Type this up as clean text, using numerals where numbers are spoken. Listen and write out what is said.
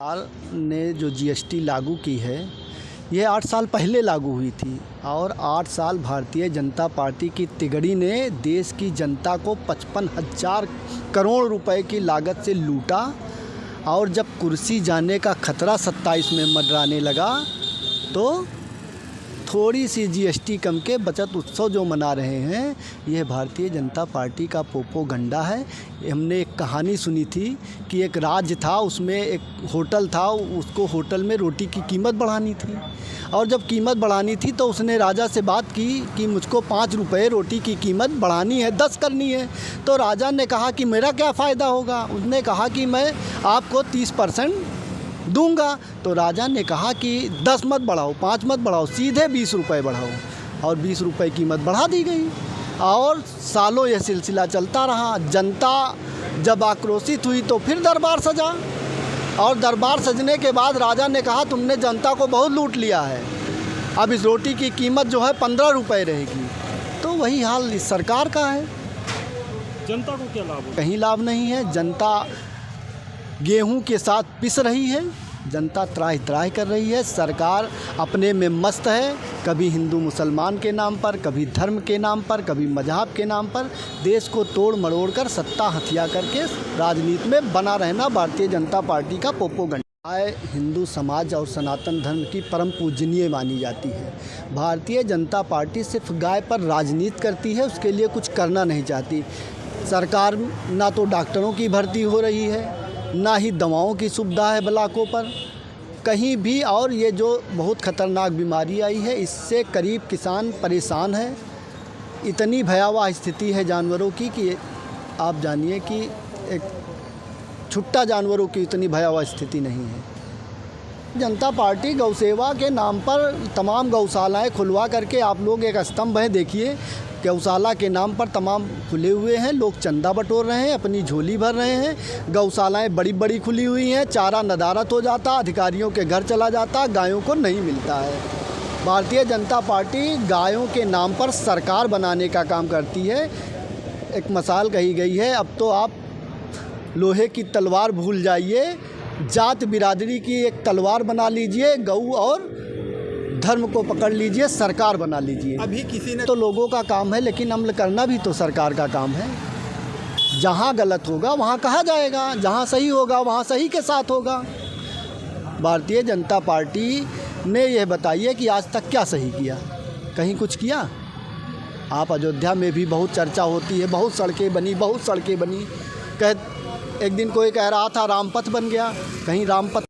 सरकार ने जो जीएसटी लागू की है, ये 8 साल पहले लागू हुई थी और 8 साल भारतीय जनता पार्टी की तिगड़ी ने देश की जनता को 55,000 करोड़ रुपए की लागत से लूटा। और जब कुर्सी जाने का खतरा 27 में मंडराने लगा तो थोड़ी सी जीएसटी कम के बचत उत्सव जो मना रहे हैं, यह भारतीय जनता पार्टी का पोपोगंडा है। हमने एक कहानी सुनी थी कि एक राज्य था, उसमें एक होटल था, उसको होटल में रोटी की कीमत बढ़ानी थी और जब कीमत बढ़ानी थी तो उसने राजा से बात की कि मुझको 5 रुपये रोटी की कीमत बढ़ानी है, 10 करनी है। तो राजा ने कहा कि मेरा क्या फ़ायदा होगा। उसने कहा कि मैं आपको 30% दूंगा। तो राजा ने कहा कि 10 मत बढ़ाओ, 5 मत बढ़ाओ, सीधे 20 रुपये बढ़ाओ और 20 रुपये कीमत बढ़ा दी गई और सालों यह सिलसिला चलता रहा। जनता जब आक्रोशित हुई तो फिर दरबार सजा और दरबार सजने के बाद राजा ने कहा तुमने जनता को बहुत लूट लिया है, अब इस रोटी की कीमत जो है 15 रुपये रहेगी। तो वही हाल इस सरकार का है। जनता को क्या लाभ? कहीं लाभ नहीं है। जनता गेहूं के साथ पिस रही है, जनता त्राहि त्राहि कर रही है। सरकार अपने में मस्त है, कभी हिंदू मुसलमान के नाम पर, कभी धर्म के नाम पर, कभी मजहब के नाम पर देश को तोड़ मरोड़ कर सत्ता हथिया करके राजनीति में बना रहना भारतीय जनता पार्टी का पोपोगंडा है। हिंदू समाज और सनातन धर्म की परम पूजनीय मानी जाती है। भारतीय जनता पार्टी सिर्फ गाय पर राजनीति करती है, उसके लिए कुछ करना नहीं चाहती। सरकार ना तो डॉक्टरों की भर्ती हो रही है, ना ही दवाओं की सुविधा है ब्लॉकों पर कहीं भी। और ये जो बहुत ख़तरनाक बीमारी आई है, इससे करीब किसान परेशान है। इतनी भयावह स्थिति है जानवरों की कि आप जानिए कि एक छुट्टा जानवरों की इतनी भयावह स्थिति नहीं है। जनता पार्टी गौसेवा के नाम पर तमाम गौशालाएं खुलवा करके, आप लोग एक स्तंभ है देखिए, गौशाला के नाम पर तमाम खुले हुए हैं, लोग चंदा बटोर रहे हैं, अपनी झोली भर रहे हैं। गौशालाएं बड़ी बड़ी खुली हुई हैं, चारा नदारत हो जाता, अधिकारियों के घर चला जाता, गायों को नहीं मिलता है। भारतीय जनता पार्टी गायों के नाम पर सरकार बनाने का काम करती है। एक मसाल कही गई है, अब तो आप लोहे की तलवार भूल जाइए, जात बिरादरी की एक तलवार बना लीजिए, गऊ और धर्म को पकड़ लीजिए, सरकार बना लीजिए। अभी किसी ने तो लोगों का काम है, लेकिन अमल करना भी तो सरकार का काम है। जहाँ गलत होगा वहाँ कहा जाएगा, जहाँ सही होगा वहाँ सही के साथ होगा। भारतीय जनता पार्टी ने यह बताइए कि आज तक क्या सही किया, कहीं कुछ किया? आप अयोध्या में भी बहुत चर्चा होती है, बहुत सड़कें बनी, बहुत सड़कें बनी। एक दिन कोई कह रहा था रामपथ बन गया, कहीं रामपथ